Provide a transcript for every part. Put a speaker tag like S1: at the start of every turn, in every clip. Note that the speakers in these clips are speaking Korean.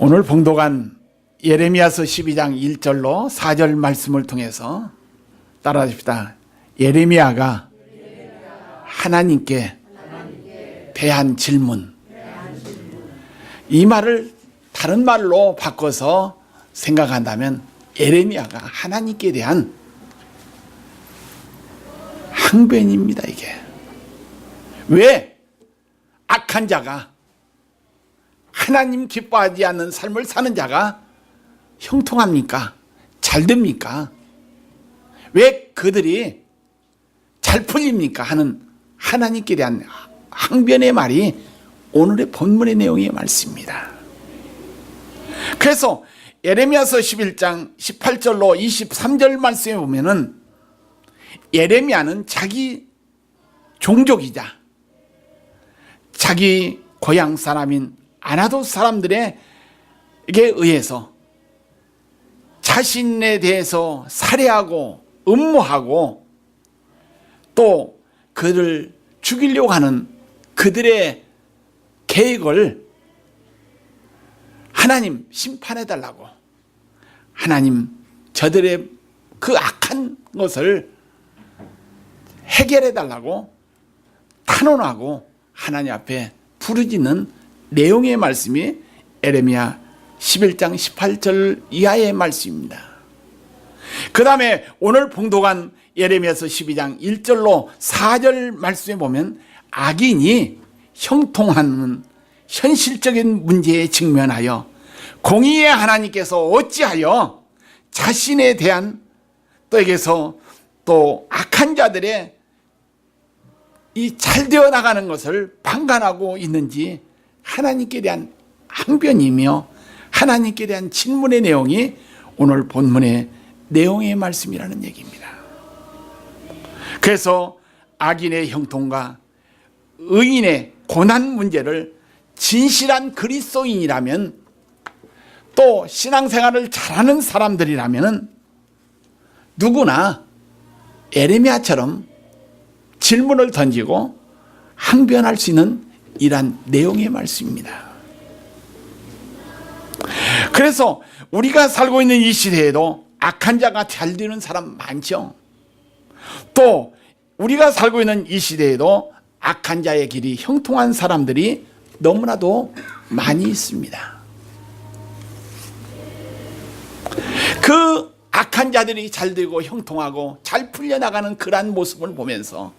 S1: 오늘 봉독한 예레미야서 12장 1절로 4절 말씀을 통해서 따라하십시다. 예레미야가 하나님께 대한 질문, 이 말을 다른 말로 바꿔서 생각한다면 예레미야가 하나님께 대한 항변입니다. 이게 왜 악한 자가, 하나님 기뻐하지 않는 삶을 사는 자가 형통합니까? 잘 됩니까? 왜 그들이 잘 풀립니까? 하는 하나님께 대한 항변의 말이 오늘의 본문의 내용의 말씀입니다. 그래서 예레미야서 11장 18절로 23절 말씀에 보면은 예레미야는 자기 종족이자 자기 고향 사람인 아나돗 사람들에게 의해서 자신에 대해서 살해하고 음모하고 또 그를 죽이려고 하는 그들의 계획을 하나님 심판해달라고, 하나님 저들의 그 악한 것을 해결해달라고 탄원하고 하나님 앞에 부르짖는 내용의 말씀이 예레미야 11장 18절 이하의 말씀입니다. 그 다음에 오늘 봉독한 예레미야서 12장 1절로 4절 말씀에 보면 악인이 형통하는 현실적인 문제에 직면하여 공의의 하나님께서 어찌하여 자신에 대한 또에게서 또 악한 자들의 이 잘되어 나가는 것을 방관하고 있는지 하나님께 대한 항변이며 하나님께 대한 질문의 내용이 오늘 본문의 내용의 말씀이라는 얘기입니다. 그래서 악인의 형통과 의인의 고난 문제를 진실한 그리스도인이라면, 또 신앙생활을 잘하는 사람들이라면 누구나 예레미야처럼 질문을 던지고 항변할 수 있는 이러한 내용의 말씀입니다. 그래서 우리가 살고 있는 이 시대에도 악한 자가 잘 되는 사람 많죠. 또 우리가 살고 있는 이 시대에도 악한 자의 길이 형통한 사람들이 너무나도 많이 있습니다. 그 악한 자들이 잘 되고 형통하고 잘 풀려나가는 그러한 모습을 보면서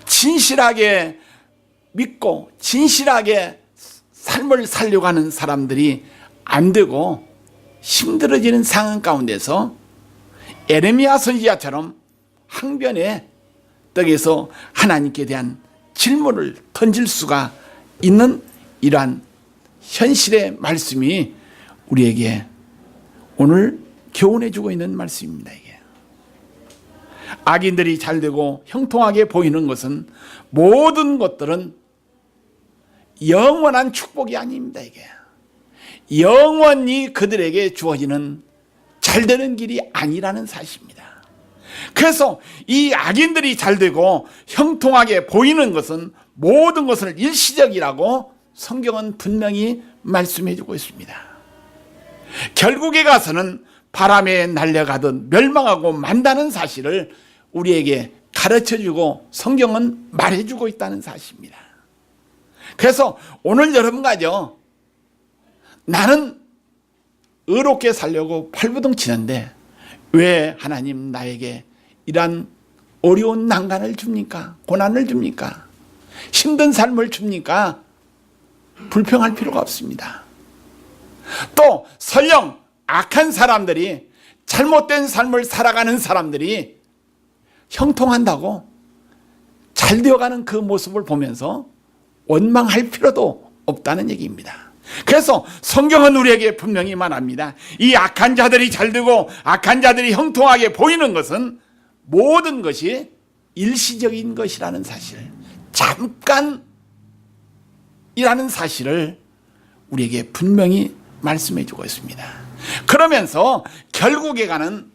S1: 진실하게 믿고 진실하게 삶을 살려고 하는 사람들이 안 되고 힘들어지는 상황 가운데서 예레미야 선지자처럼 항변의 떡에서 하나님께 대한 질문을 던질 수가 있는 이러한 현실의 말씀이 우리에게 오늘 교훈해 주고 있는 말씀입니다. 이게 악인들이 잘되고 형통하게 보이는 것은 모든 것들은 영원한 축복이 아닙니다. 이게 영원히 그들에게 주어지는 잘되는 길이 아니라는 사실입니다. 그래서 이 악인들이 잘되고 형통하게 보이는 것은 모든 것을 일시적이라고 성경은 분명히 말씀해 주고 있습니다. 결국에 가서는 바람에 날려가듯 멸망하고 만다는 사실을 우리에게 가르쳐주고 성경은 말해주고 있다는 사실입니다. 그래서 오늘 여러분과요, 나는 의롭게 살려고 발버둥 치는데 왜 하나님 나에게 이러한 어려운 난간을 줍니까? 고난을 줍니까? 힘든 삶을 줍니까? 불평할 필요가 없습니다. 또 설령 악한 사람들이, 잘못된 삶을 살아가는 사람들이 형통한다고 잘 되어가는 그 모습을 보면서 원망할 필요도 없다는 얘기입니다. 그래서 성경은 우리에게 분명히 말합니다. 이 악한 자들이 잘되고 악한 자들이 형통하게 보이는 것은 모든 것이 일시적인 것이라는 사실, 잠깐이라는 사실을 우리에게 분명히 말씀해 주고 있습니다. 그러면서 결국에 가는,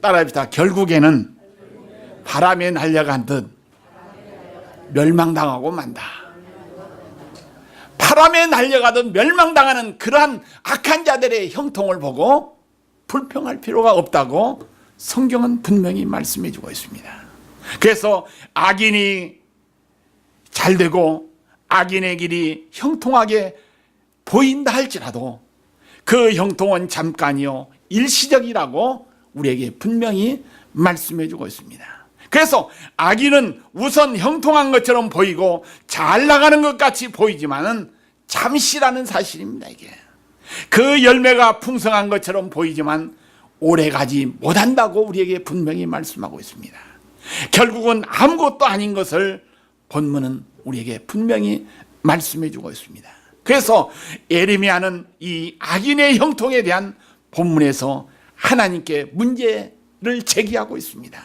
S1: 따라합시다. 결국에는 바람에 날려간 듯 멸망당하고 만다. 바람에 날려가듯 멸망당하는 그러한 악한 자들의 형통을 보고 불평할 필요가 없다고 성경은 분명히 말씀해 주고 있습니다. 그래서 악인이 잘되고 악인의 길이 형통하게 보인다 할지라도 그 형통은 잠깐이요 일시적이라고 우리에게 분명히 말씀해 주고 있습니다. 그래서 악인은 우선 형통한 것처럼 보이고 잘 나가는 것 같이 보이지만은 잠시라는 사실입니다. 이게 그 열매가 풍성한 것처럼 보이지만 오래가지 못한다고 우리에게 분명히 말씀하고 있습니다. 결국은 아무것도 아닌 것을 본문은 우리에게 분명히 말씀해 주고 있습니다. 그래서 예레미야는 이 악인의 형통에 대한 본문에서 하나님께 문제를 제기하고 있습니다.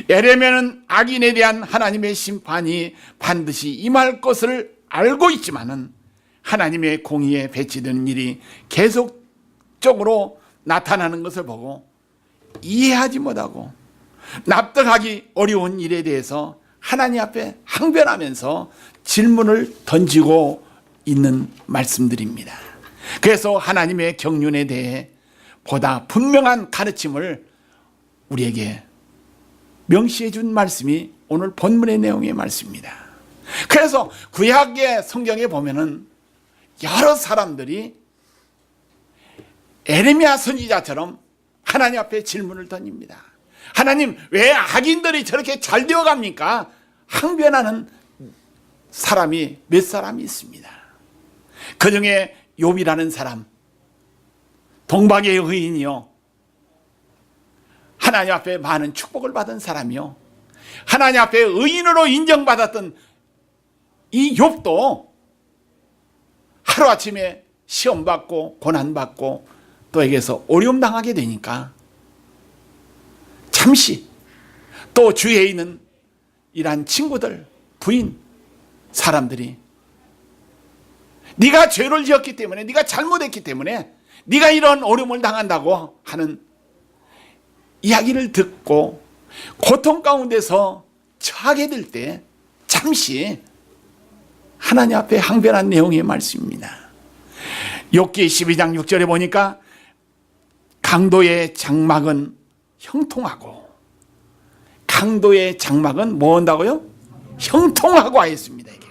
S1: 예레미야는 악인에 대한 하나님의 심판이 반드시 임할 것을 알고 있지만은 하나님의 공의에 배치되는 일이 계속적으로 나타나는 것을 보고 이해하지 못하고 납득하기 어려운 일에 대해서 하나님 앞에 항변하면서 질문을 던지고 있는 말씀들입니다. 그래서 하나님의 경륜에 대해 보다 분명한 가르침을 우리에게 명시해 준 말씀이 오늘 본문의 내용의 말씀입니다. 그래서 구약의 성경에 보면은 여러 사람들이 예레미야 선지자처럼 하나님 앞에 질문을 던집니다. 하나님, 왜 악인들이 저렇게 잘 되어 갑니까? 항변하는 사람이 몇 사람이 있습니다. 그 중에 욥이라는 사람, 동방의 의인이요, 하나님 앞에 많은 축복을 받은 사람이요, 하나님 앞에 의인으로 인정받았던 이 욥도 하루아침에 시험받고 고난받고 또에게서 어려움 당하게 되니까 잠시 또 주위에 있는 이러한 친구들, 부인, 사람들이 네가 죄를 지었기 때문에, 네가 잘못했기 때문에 네가 이런 어려움을 당한다고 하는 이야기를 듣고 고통 가운데서 처하게 될 때 잠시 하나님 앞에 항변한 내용의 말씀입니다. 욥기 12장 6절에 보니까 강도의 장막은 형통하고, 강도의 장막은 뭐 한다고요? 형통하고 하였습니다. 이게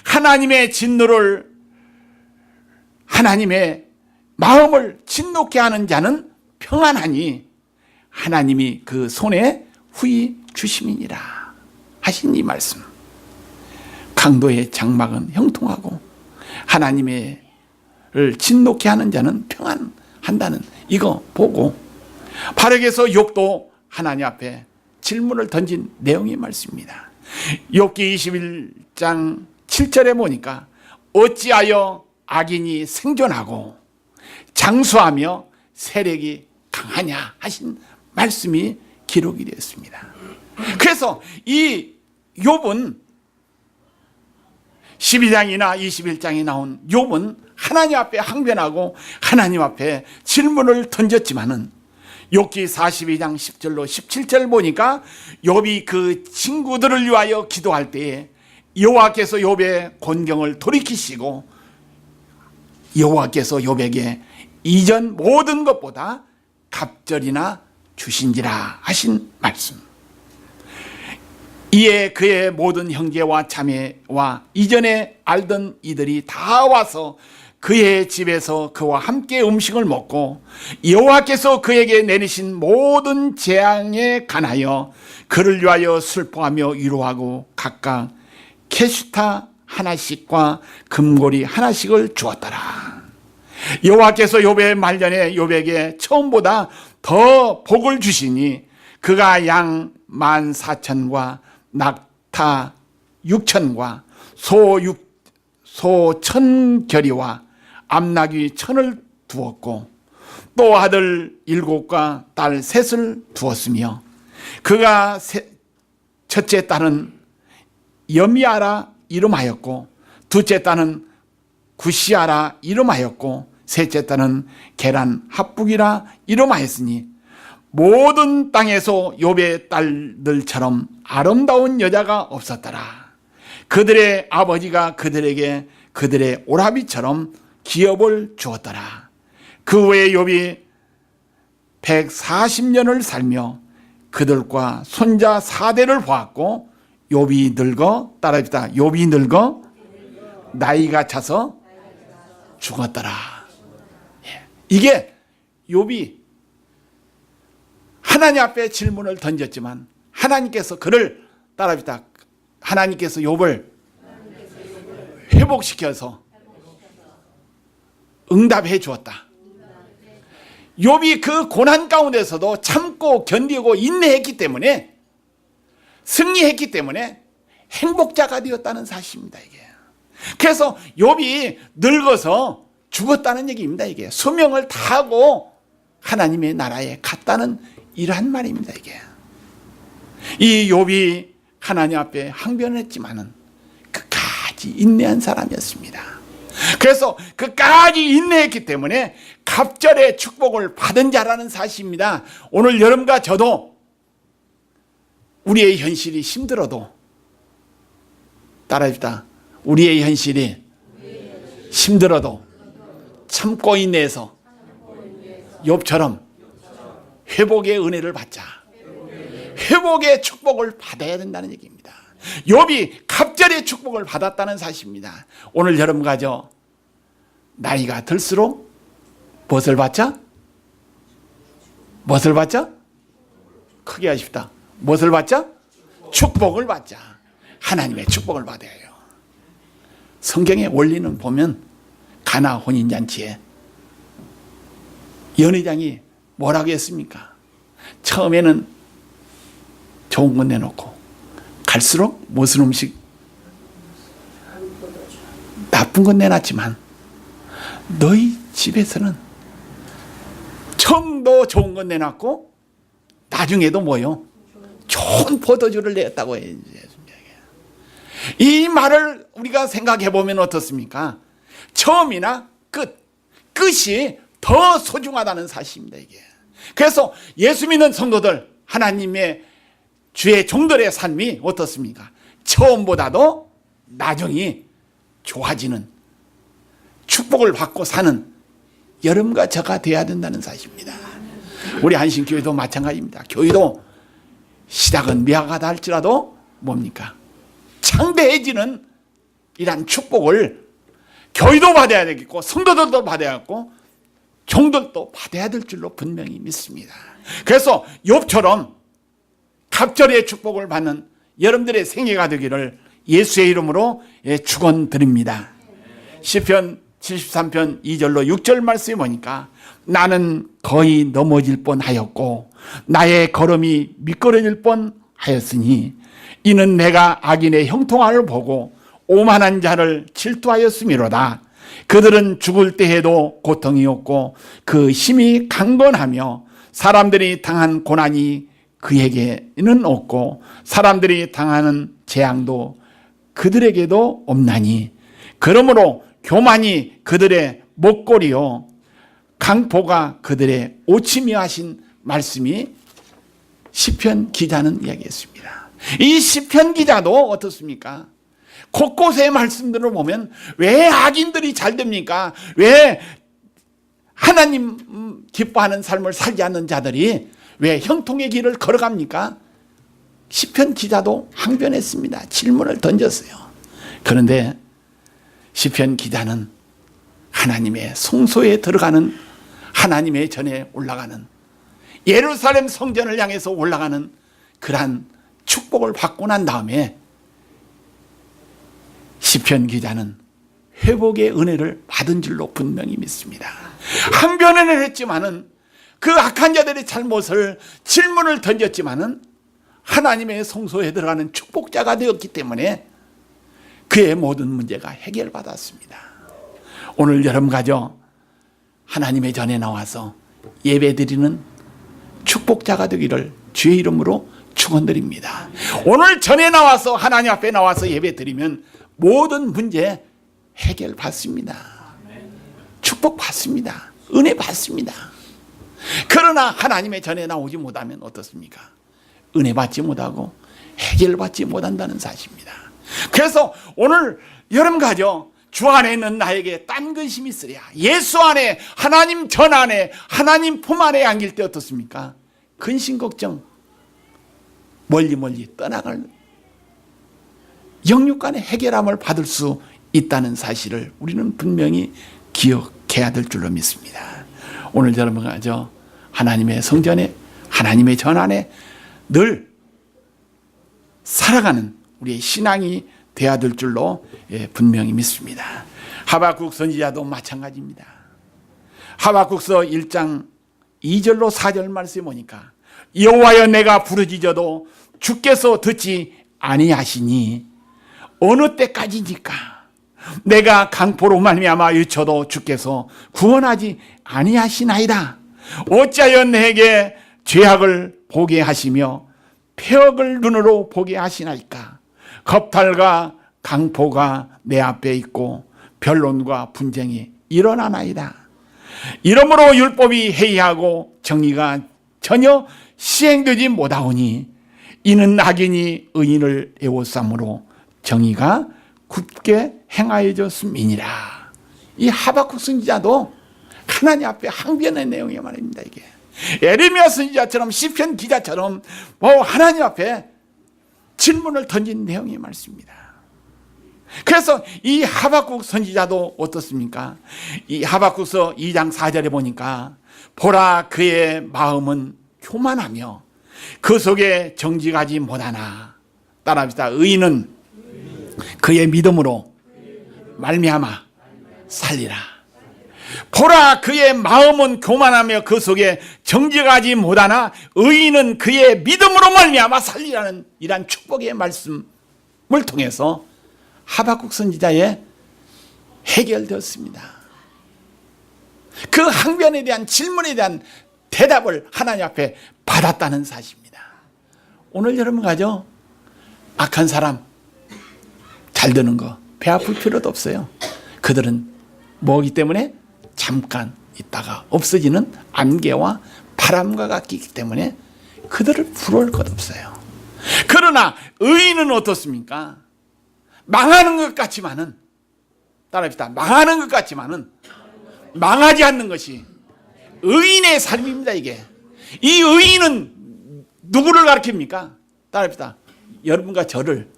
S1: 하나님의 진노를, 하나님의 마음을 진노케 하는 자는 평안하니 하나님이 그 손에 후히 주심이니라 하신 이 말씀. 강도의 장막은 형통하고 하나님의 진노케 하는 자는 평안한다는 이거 보고 바르게서 욥도 하나님 앞에 질문을 던진 내용의 말씀입니다. 욥기 21장 7절에 보니까 어찌하여 악인이 생존하고 장수하며 세력이 강하냐 하신 말씀이 기록이 되었습니다. 그래서 이 욥은 12장이나 21장에 나온 욥은 하나님 앞에 항변하고 하나님 앞에 질문을 던졌지만은 욥기 42장 10절로 17절 보니까 욥이 그 친구들을 위하여 기도할 때에 여호와께서 욥의 곤경을 돌이키시고 여호와께서 욥에게 이전 모든 것보다 갑절이나 주신지라 하신 말씀. 이에 그의 모든 형제와 자매와 이전에 알던 이들이 다 와서 그의 집에서 그와 함께 음식을 먹고 여호와께서 그에게 내리신 모든 재앙에 관하여 그를 위하여 슬퍼하며 위로하고 각각 캐슈타 하나씩과 금고리 하나씩을 주었더라. 여호와께서 욥의 말년에 욥에게 처음보다 더 복을 주시니 그가 양 14,000과 낙타 6,000과 소 1,000결이와 암나귀 1,000을 두었고 또 아들 7과 딸 3을 두었으며 그가 첫째 딸은 여미아라 이름하였고 둘째 딸은 구시아라 이름하였고 셋째 딸은 게란 합북이라 이름하였으니 모든 땅에서 욥의 딸들처럼 아름다운 여자가 없었더라. 그들의 아버지가 그들에게 그들의 오라비처럼 기업을 주었더라. 그 후에 욥이 140년을 살며 그들과 손자 4대를 보았고 욥이 늙어 따라합시다. 욥이 늙어 나이가 차서 죽었더라. 이게 욥이 하나님 앞에 질문을 던졌지만 하나님께서 그를 따라합시다. 하나님께서 욥을 회복시켜서 응답해 주었다. 욥이 그 고난 가운데서도 참고 견디고 인내했기 때문에 승리했기 때문에 행복자가 되었다는 사실입니다. 이게. 그래서 욥이 늙어서 죽었다는 얘기입니다. 이게 수명을 다하고 하나님의 나라에 갔다는 이러한 말입니다. 이게. 이 욥이 하나님 앞에 항변했지만은 끝까지 인내한 사람이었습니다. 그래서 끝까지 인내했기 때문에 갑절의 축복을 받은 자라는 사실입니다. 오늘 여러분과 저도 우리의 현실이 힘들어도 따라합시다. 우리의 현실이 힘들어도 참고 인내해서 욥처럼 회복의 은혜를 받자. 회복의 축복을 받아야 된다는 얘기입니다. 욥이 갑절의 축복을 받았다는 사실입니다. 오늘 여러분과 저 나이가 들수록 무엇을 받자? 무엇을 받자? 크게 하십시다. 무엇을 받자? 축복을 받자. 하나님의 축복을 받아야 해요. 성경의 원리는 보면 가나 혼인잔치에 연회장이 뭐라고 했습니까? 처음에는 좋은 건 내놓고 갈수록 무슨 음식? 나쁜 건 내놨지만 너희 집에서는 처음도 좋은 건 내놨고 나중에도 뭐요? 좋은 포도주를 내었다고 해요. 이 말을 우리가 생각해 보면 어떻습니까? 처음이나 끝이 더 소중하다는 사실입니다. 이게. 그래서 예수 믿는 성도들, 하나님의 주의 종들의 삶이 어떻습니까? 처음보다도 나중이 좋아지는 축복을 받고 사는 여러분과 저가 되어야 된다는 사실입니다. 우리 한신교회도 마찬가지입니다. 교회도 시작은 미약하다 할지라도 뭡니까? 창대해지는 이러한 축복을 교회도 받아야 되겠고 성도들도 받아야겠고 종들도 받아야 될 줄로 분명히 믿습니다. 그래서 욥처럼 갑절의 축복을 받는 여러분들의 생애가 되기를 예수의 이름으로 축원드립니다. 시편 73편 2절로 6절 말씀에 보니까 나는 거의 넘어질 뻔하였고 나의 걸음이 미끄러질 뻔하였으니 이는 내가 악인의 형통함을 보고 오만한 자를 질투하였음이로다. 그들은 죽을 때에도 고통이 없고 그 힘이 강건하며 사람들이 당한 고난이 그에게는 없고 사람들이 당하는 재앙도 그들에게도 없나니 그러므로 교만이 그들의 목걸이요 강포가 그들의 오침이여 하신 말씀이 시편 기자는 이야기했습니다. 이 시편 기자도 어떻습니까? 곳곳의 말씀들을 보면 왜 악인들이 잘 됩니까? 왜 하나님 기뻐하는 삶을 살지 않는 자들이 왜 형통의 길을 걸어갑니까? 시편 기자도 항변했습니다. 질문을 던졌어요. 그런데 시편 기자는 하나님의 성소에 들어가는 하나님의 전에 올라가는 예루살렘 성전을 향해서 올라가는 그러한 축복을 받고 난 다음에 시편 기자는 회복의 은혜를 받은 줄로 분명히 믿습니다. 항변을 했지만은 그 악한 자들의 잘못을 질문을 던졌지만은 하나님의 성소에 들어가는 축복자가 되었기 때문에 그의 모든 문제가 해결받았습니다. 오늘 여러분 가져 하나님의 전에 나와서 예배드리는 축복자가 되기를 주의 이름으로 축원드립니다. 오늘 전에 나와서 하나님 앞에 나와서 예배드리면 모든 문제 해결받습니다. 축복받습니다. 은혜 받습니다. 그러나 하나님의 전에 나오지 못하면 어떻습니까? 은혜 받지 못하고 해결받지 못한다는 사실입니다. 그래서 오늘 여러분 가져 주 안에 있는 나에게 딴 근심이 있으랴. 예수 안에, 하나님 전 안에, 하나님 품 안에 안길 때 어떻습니까? 근심 걱정 멀리 떠나갈 영육간의 해결함을 받을 수 있다는 사실을 우리는 분명히 기억해야 될 줄로 믿습니다. 오늘 여러분과 저 하나님의 성전에, 하나님의 전 안에 늘 살아가는 우리의 신앙이 되어야 될 줄로 분명히 믿습니다. 하박국 선지자도 마찬가지입니다. 하박국서 1장 2절로 4절 말씀에 보니까 여호와여 내가 부르짖어도 주께서 듣지 아니하시니 어느 때까지니까 내가 강포로 말미암아 외쳐도 주께서 구원하지 아니하시나이다. 어찌하여 내게 죄악을 보게 하시며 폐역을 눈으로 보게 하시나이까. 겁탈과 강포가 내 앞에 있고 변론과 분쟁이 일어나나이다. 이러므로 율법이 해이하고 정의가 전혀 시행되지 못하오니 이는 악인이 의인을 애워싸므로 정의가 굳게 행하여졌음이니라. 이 하박국 선지자도 하나님 앞에 항변의 내용이 말입니다. 이게 에레미야 선지자처럼 시편 기자처럼 하나님 앞에 질문을 던진 내용이 말씀입니다. 그래서 이 하박국 선지자도 어떻습니까? 이 하박국서 2장 4절에 보니까 보라 그의 마음은 교만하며 그 속에 정직하지 못하나 따라합시다. 의인은 그의 믿음으로 말미암아 살리라. 보라 그의 마음은 교만하며 그 속에 정직하지 못하나 의인은 그의 믿음으로 말미암아 살리라는 이러한 축복의 말씀을 통해서 하박국 선지자의 해결되었습니다. 그 항변에 대한 질문에 대한 대답을 하나님 앞에 받았다는 사실입니다. 오늘 여러분가죠? 악한 사람 잘 되는 거 배 아플 필요도 없어요. 그들은 뭐기 때문에 잠깐 있다가 없어지는 안개와 바람과 같기 때문에 그들을 부러울 것 없어요. 그러나 의인은 어떻습니까? 망하는 것 같지만은 따라합시다. 망하는 것 같지만은 망하지 않는 것이 의인의 삶입니다. 이게 이 의인은 누구를 가리킵니까? 따라합시다. 여러분과 저를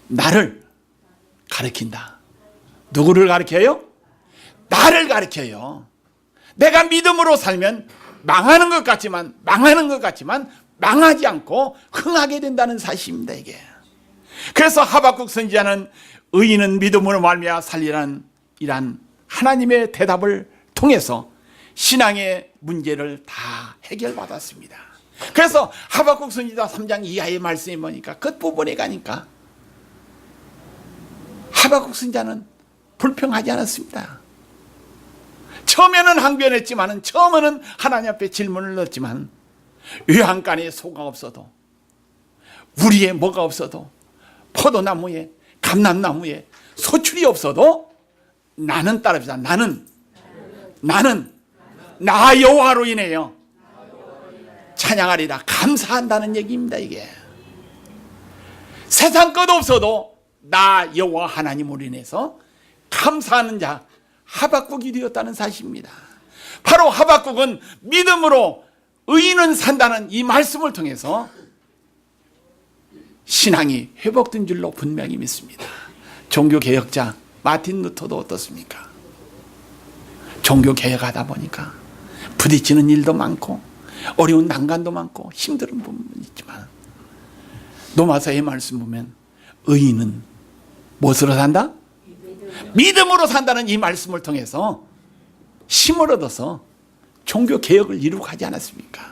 S1: 나를 가리킨다. 누구를 가리켜요? 나를 가리켜요. 내가 믿음으로 살면 망하는 것 같지만 망하지 않고 흥하게 된다는 사실입니다. 이게. 그래서 하박국 선지자는 의인은 믿음으로 말미암아 살리라는 이러한 하나님의 대답을 통해서 신앙의 문제를 다 해결받았습니다. 그래서 하박국 선지자 3장 이하의 말씀이 뭐니까 끝부분에 가니까 하박국 선지자는 불평하지 않았습니다. 처음에는 항변했지만, 처음에는 하나님 앞에 질문을 넣었지만, 외양간에 소가 없어도, 우리에 뭐가 없어도, 포도나무에, 감람나무에 소출이 없어도, 나는 따릅니다. 나는 나 여호와로 인해요 찬양하리라. 감사한다는 얘기입니다. 이게 세상 것 없어도 나 여호와 하나님으로 인해서 감사하는 자 하박국이 되었다는 사실입니다. 바로 하박국은 믿음으로 의인은 산다는 이 말씀을 통해서 신앙이 회복된 줄로 분명히 믿습니다. 종교개혁자 마틴 루터도 어떻습니까? 종교개혁하다 보니까 부딪히는 일도 많고 어려운 난관도 많고 힘든 부분이 있지만 노마사의 말씀 보면 의인은 무엇으로 산다? 믿음으로 산다는 이 말씀을 통해서 힘을 얻어서 종교개혁을 이루고 하지 않았습니까?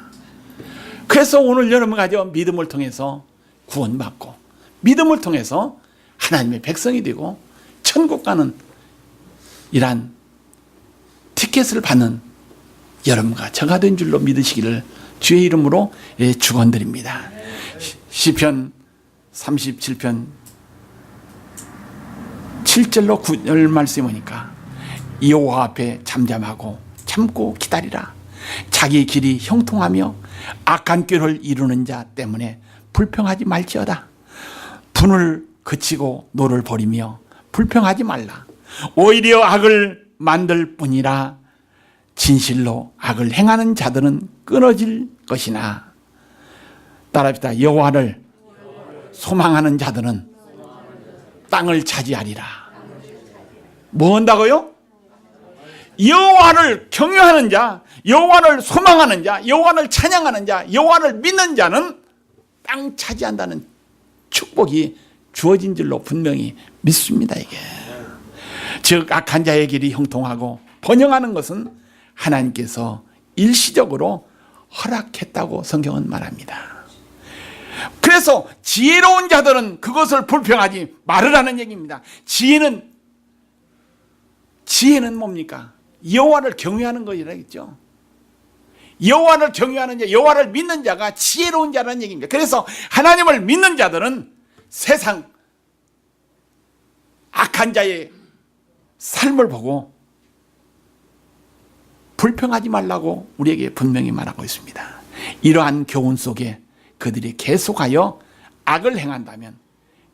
S1: 그래서 오늘 여러분 가져 믿음을 통해서 구원받고 믿음을 통해서 하나님의 백성이 되고 천국 가는 이러한 티켓을 받는 여러분과 저가 된 줄로 믿으시기를 주의 이름으로 축원드립니다. 시편 37편 7절로 9절 말씀이 보니까 여호와 앞에 잠잠하고 참고 기다리라. 자기 길이 형통하며 악한 꾀를 이루는 자 때문에 불평하지 말지어다. 분을 그치고 노를 버리며 불평하지 말라. 오히려 악을 만들 뿐이라 진실로 악을 행하는 자들은 끊어질 것이나, 따라합시다. 여호와를 소망하는 자들은 땅을 차지하리라. 뭐 한다고요? 여호와를 경외하는 자, 여호와를 소망하는 자, 여호와를 찬양하는 자, 여호와를 믿는 자는 땅 차지한다는 축복이 주어진 줄로 분명히 믿습니다. 이게 즉 악한 자의 길이 형통하고 번영하는 것은 하나님께서 일시적으로 허락했다고 성경은 말합니다. 그래서 지혜로운 자들은 그것을 불평하지 말으라는 얘기입니다. 지혜는 뭡니까? 여호와를 경외하는 것이라겠죠. 여호와를 경외하는 자, 여호와를 믿는 자가 지혜로운 자라는 얘기입니다. 그래서 하나님을 믿는 자들은 세상 악한 자의 삶을 보고 불평하지 말라고 우리에게 분명히 말하고 있습니다. 이러한 교훈 속에 그들이 계속하여 악을 행한다면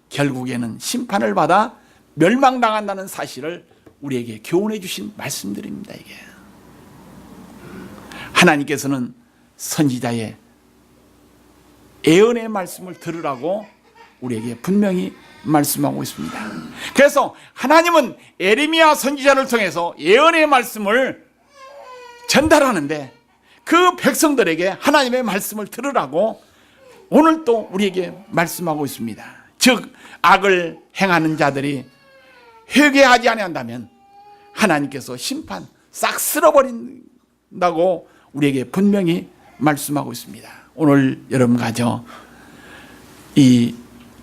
S1: 결국에는 심판을 받아 멸망당한다는 사실을 우리에게 교훈해 주신 말씀들입니다. 이게 하나님께서는 선지자의 예언의 말씀을 들으라고 우리에게 분명히 말씀하고 있습니다. 그래서 하나님은 예레미야 선지자를 통해서 예언의 말씀을 전달하는데 그 백성들에게 하나님의 말씀을 들으라고 오늘 또 우리에게 말씀하고 있습니다. 즉 악을 행하는 자들이 회개하지 아니한다면 하나님께서 심판 싹 쓸어버린다고 우리에게 분명히 말씀하고 있습니다. 오늘 여러분 가져 이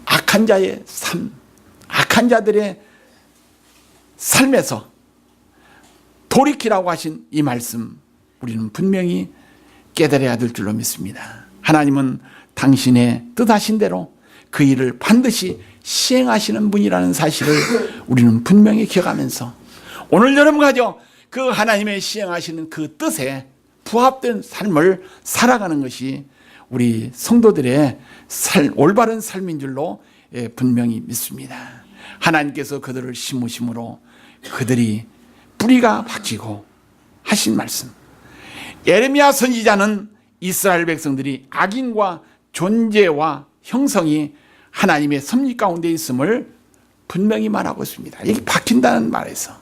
S1: 악한 자의 삶, 악한 자들의 삶에서 돌이키라고 하신 이 말씀 우리는 분명히 깨달아야 될 줄로 믿습니다. 하나님은 당신의 뜻하신 대로 그 일을 반드시 시행하시는 분이라는 사실을 우리는 분명히 기억하면서 오늘 여러분 가져 그 하나님의 시행하시는 그 뜻에 부합된 삶을 살아가는 것이 우리 성도들의 올바른 삶인 줄로 분명히 믿습니다. 하나님께서 그들을 심으심으로 그들이 뿌리가 박히고 하신 말씀. 예레미야 선지자는 이스라엘 백성들이 악인과 존재와 형성이 하나님의 섭리 가운데 있음을 분명히 말하고 있습니다. 이게 박힌다는 말에서.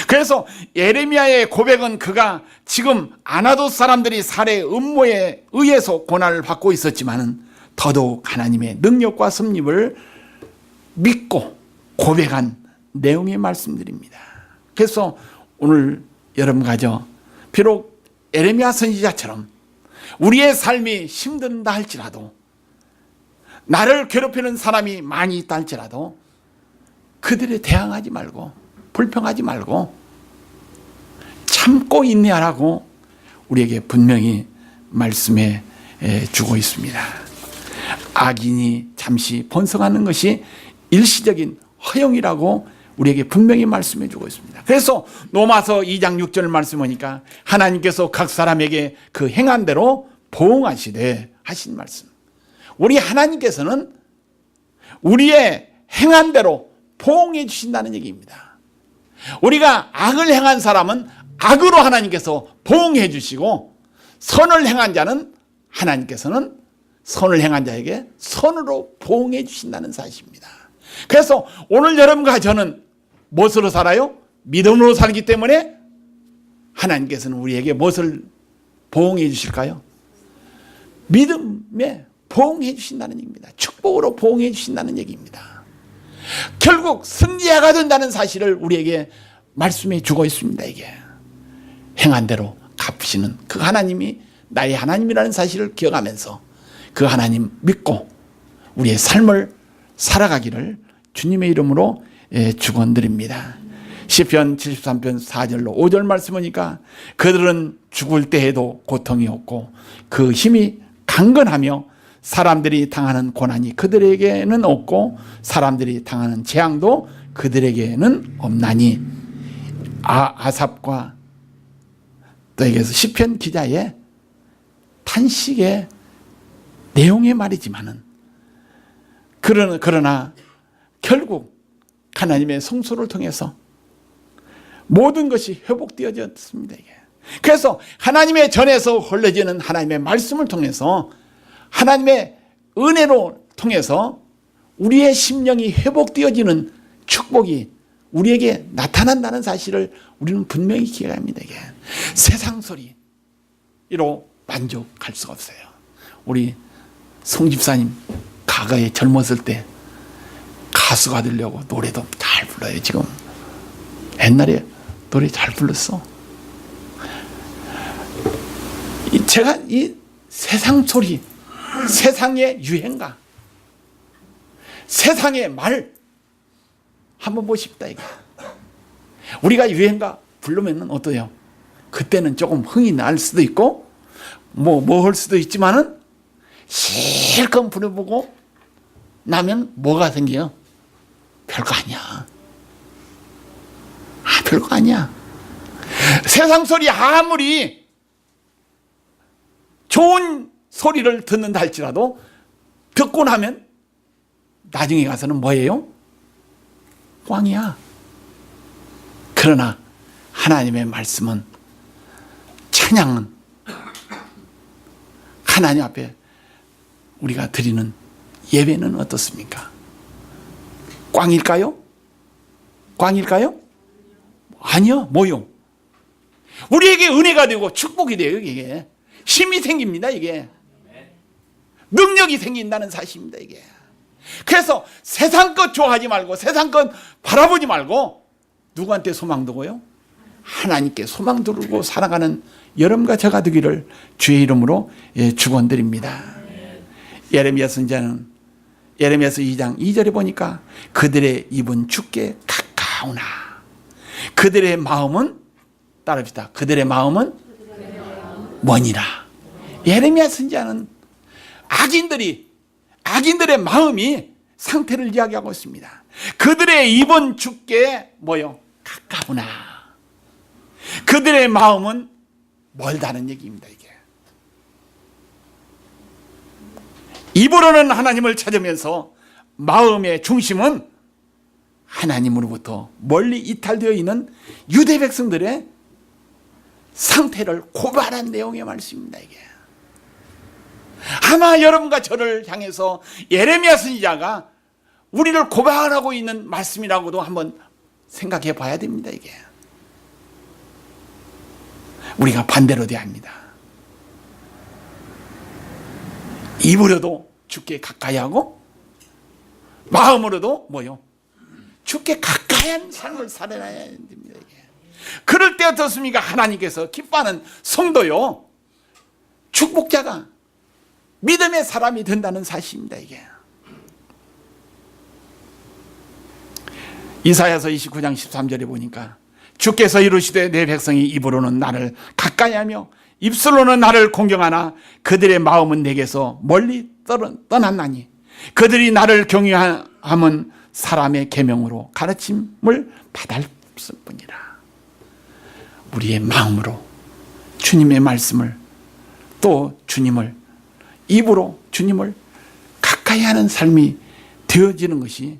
S1: 그래서 예레미야의 고백은 그가 지금 아나돗 사람들이 살해 음모에 의해서 고난을 받고 있었지만은 더더욱 하나님의 능력과 섭리를 믿고 고백한 내용의 말씀들입니다. 그래서 오늘 여러분 가져 비록 예레미야 선지자처럼 우리의 삶이 힘든다 할지라도 나를 괴롭히는 사람이 많이 있다 할지라도 그들에 대항하지 말고 불평하지 말고 참고 인내하라고 우리에게 분명히 말씀해 주고 있습니다. 악인이 잠시 번성하는 것이 일시적인 허용이라고 우리에게 분명히 말씀해 주고 있습니다. 그래서 로마서 2장 6절 말씀하니까 하나님께서 각 사람에게 그 행한 대로 보응하시되 하신 말씀. 우리 하나님께서는 우리의 행한 대로 보응해 주신다는 얘기입니다. 우리가 악을 행한 사람은 악으로 하나님께서 보응해 주시고 선을 행한 자는 하나님께서는 선을 행한 자에게 선으로 보응해 주신다는 사실입니다. 그래서 오늘 여러분과 저는 무엇으로 살아요? 믿음으로 살기 때문에 하나님께서는 우리에게 무엇을 보응해 주실까요? 믿음에 보응해 주신다는 얘기입니다. 축복으로 보응해 주신다는 얘기입니다. 결국 승리자가 된다는 사실을 우리에게 말씀해 주고 있습니다. 이게 행한 대로 갚으시는 그 하나님이 나의 하나님이라는 사실을 기억하면서 그 하나님 믿고 우리의 삶을 살아가기를 주님의 이름으로 축원드립니다. 시편 73편 4절로 5절 말씀하니까 그들은 죽을 때에도 고통이 없고 그 힘이 강건하며 사람들이 당하는 고난이 그들에게는 없고 사람들이 당하는 재앙도 그들에게는 없나니. 아삽과 또 여기서 시편 기자의 탄식의 내용의 말이지만은 그러나 결국 하나님의 성소를 통해서 모든 것이 회복되어졌습니다. 이게. 그래서 하나님의 전에서 흘러지는 하나님의 말씀을 통해서 하나님의 은혜로 통해서 우리의 심령이 회복되어지는 축복이 우리에게 나타난다는 사실을 우리는 분명히 기억해야 합니다. 이게. 세상 소리로 만족할 수가 없어요. 우리 송 집사님 과거에 젊었을 때 가수가 되려고 노래도 잘 불러요. 지금 옛날에 노래 잘 불렀어. 제가 이 세상 소리, 세상의 유행가, 세상의 말 한번 보십시다. 이게. 우리가 유행가 부르면 어떠요? 그때는 조금 흥이 날 수도 있고 뭐 할 수도 있지만은 실컷 부려보고 나면 뭐가 생겨요? 별거 아니야. 별거 아니야. 세상 소리 아무리 좋은 소리를 듣는다 할지라도 듣고 나면 나중에 가서는 뭐예요? 꽝이야. 그러나 하나님의 말씀은, 찬양은 하나님 앞에 우리가 드리는 예배는 어떻습니까? 꽝일까요? 꽝일까요? 아니요. 뭐요? 우리에게 은혜가 되고 축복이 돼요. 이게 힘이 생깁니다. 이게 능력이 생긴다는 사실입니다. 이게. 그래서 세상 것 좋아하지 말고 세상 것 바라보지 말고 누구한테 소망 두고요? 하나님께 소망 두고 살아가는 여러분과 저가 되기를 주의 이름으로 축원드립니다. 예레미야 선지자는 예레미야서 2장 2절에 보니까 그들의 입은 주께 가까우나 그들의 마음은, 따라합시다, 그들의 마음은 머니라. 예레미야 선지자는 악인들의 마음이 상태를 이야기하고 있습니다. 그들의 입은 주께 뭐요? 가까우나 그들의 마음은 멀다는 얘기입니다. 이게 입으로는 하나님을 찾으면서 마음의 중심은 하나님으로부터 멀리 이탈되어 있는 유대 백성들의 상태를 고발한 내용의 말씀입니다. 이게 아마 여러분과 저를 향해서 예레미야 선지자가 우리를 고발하고 있는 말씀이라고도 한번 생각해 봐야 됩니다. 이게 우리가 반대로 돼야 합니다. 입으로도 주께 가까이 하고 마음으로도 뭐요? 주께 가까이한 삶을 살아야 됩니다. 이게. 그럴 때 어떻습니까? 하나님께서 기뻐하는 성도요, 축복자가 믿음의 사람이 된다는 사실입니다. 이게 이사야서 29장 13절에 보니까 주께서 이루시되 내 백성이 입으로는 나를 가까이하며 입술로는 나를 공경하나 그들의 마음은 내게서 멀리 떠났나니 그들이 나를 경외함은 사람의 계명으로 가르침을 받았을 뿐이라. 우리의 마음으로 주님의 말씀을, 또 주님을 입으로 주님을 가까이 하는 삶이 되어지는 것이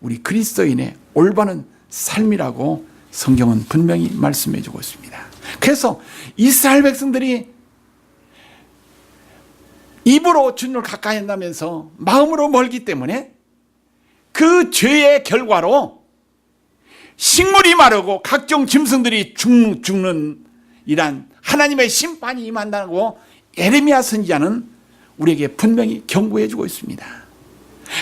S1: 우리 그리스도인의 올바른 삶이라고 성경은 분명히 말씀해 주고 있습니다. 그래서 이스라엘 백성들이 입으로 주님을 가까이 한다면서 마음으로 멀기 때문에 그 죄의 결과로 식물이 마르고 각종 짐승들이 죽는 이란 하나님의 심판이 임한다고 예레미야 선지자는 우리에게 분명히 경고해 주고 있습니다.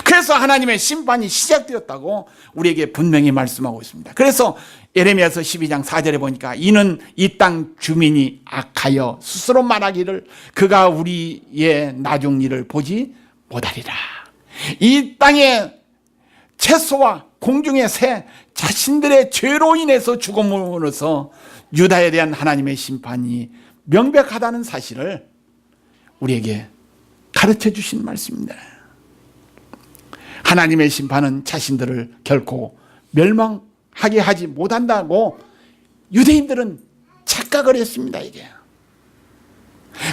S1: 그래서 하나님의 심판이 시작되었다고 우리에게 분명히 말씀하고 있습니다. 그래서 예레미야서 12장 4절에 보니까 이는 이 땅 주민이 악하여 스스로 말하기를 그가 우리의 나중 일을 보지 못하리라. 이 땅의 채소와 공중의 새 자신들의 죄로 인해서 죽음으로써 유다에 대한 하나님의 심판이 명백하다는 사실을 우리에게 가르쳐 주신 말씀입니다. 하나님의 심판은 자신들을 결코 멸망하게 하지 못한다고 유대인들은 착각을 했습니다. 이게.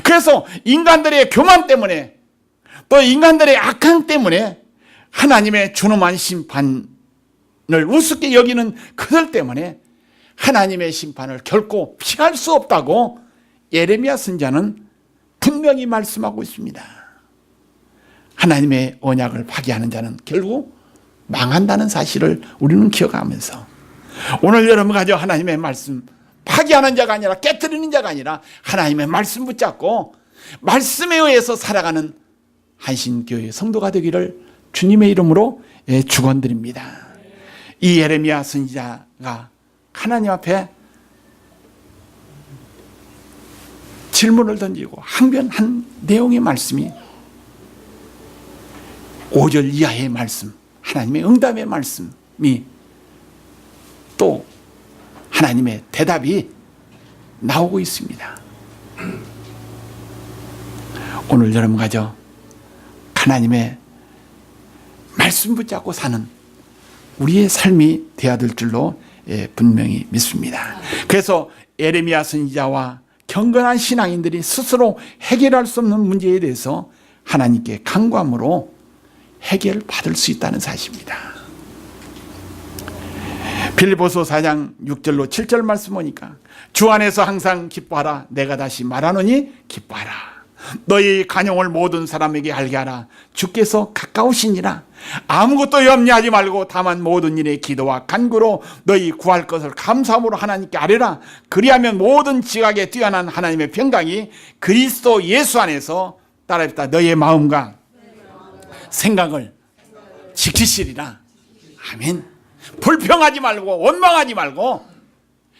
S1: 그래서 인간들의 교만 때문에 또 인간들의 악한 때문에 하나님의 준엄한 심판을 우습게 여기는 그들 때문에 하나님의 심판을 결코 피할 수 없다고 예레미야 선지자는 분명히 말씀하고 있습니다. 하나님의 언약을 파기하는 자는 결국 망한다는 사실을 우리는 기억하면서 오늘 여러분 가져 하나님의 말씀 파기하는 자가 아니라 깨뜨리는 자가 아니라 하나님의 말씀 붙잡고 말씀에 의해서 살아가는 한신교회 성도가 되기를 주님의 이름으로 축원드립니다. 이 예레미야 선지자가 하나님 앞에 질문을 던지고 항변한 내용의 말씀이 5절 이하의 말씀, 하나님의 응답의 말씀이 또 하나님의 대답이 나오고 있습니다. 오늘 여러분 가져 하나님의 말씀 붙잡고 사는 우리의 삶이 되어야 될 줄로 분명히 믿습니다. 그래서 예레미야 선지자와 경건한 신앙인들이 스스로 해결할 수 없는 문제에 대해서 하나님께 간구함으로 해결받을 수 있다는 사실입니다. 빌립보서 4장 6절로 7절 말씀 보니까 주 안에서 항상 기뻐하라. 내가 다시 말하노니 기뻐하라. 너희 간용을 모든 사람에게 알게 하라. 주께서 가까우시니라. 아무것도 염려하지 말고 다만 모든 일에 기도와 간구로 너희 구할 것을 감사함으로 하나님께 아뢰라. 그리하면 모든 지각에 뛰어난 하나님의 평강이 그리스도 예수 안에서 따라합니다. 너희의 마음과 생각을 지키시리라. 아멘. 불평하지 말고 원망하지 말고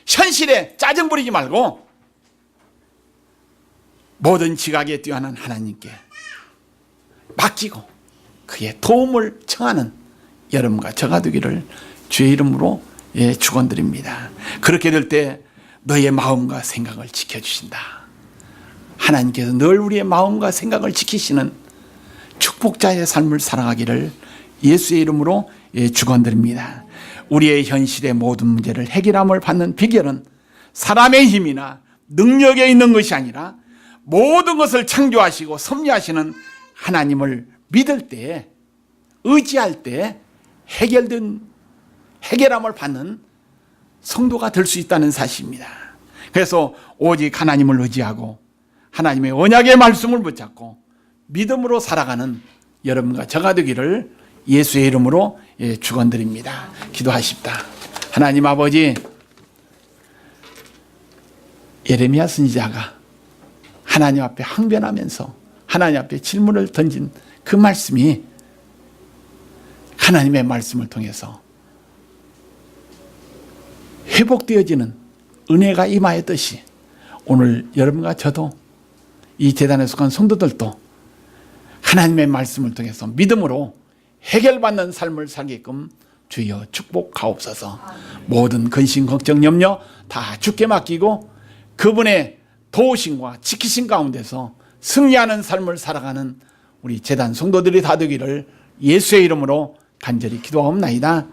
S1: 현실에 짜증 부리지 말고 모든 지각에 뛰어난 하나님께 맡기고 그의 도움을 청하는 여러분과 저가 되기를 주의 이름으로 축원드립니다. 그렇게 될 때 너의 마음과 생각을 지켜주신다. 하나님께서 늘 우리의 마음과 생각을 지키시는 축복자의 삶을 살아가기를 예수의 이름으로 축원드립니다. 우리의 현실의 모든 문제를 해결함을 받는 비결은 사람의 힘이나 능력에 있는 것이 아니라 모든 것을 창조하시고 섭리하시는 하나님을 믿을 때, 의지할 때 해결함을 받는 성도가 될 수 있다는 사실입니다. 그래서 오직 하나님을 의지하고 하나님의 언약의 말씀을 붙잡고 믿음으로 살아가는 여러분과 저가 되기를 예수의 이름으로 축원드립니다. 기도하십다. 하나님 아버지, 예레미야 선지자가 하나님 앞에 항변하면서 하나님 앞에 질문을 던진 그 말씀이 하나님의 말씀을 통해서 회복되어지는 은혜가 임하였듯이 오늘 여러분과 저도 이 재단에 속한 성도들도 하나님의 말씀을 통해서 믿음으로 해결받는 삶을 살게끔 주여 축복하옵소서. 모든 근심 걱정 염려 다 주께 맡기고 그분의 도우심과 지키심 가운데서 승리하는 삶을 살아가는 우리 재단 성도들이 다 되기를 예수의 이름으로 간절히 기도하옵나이다.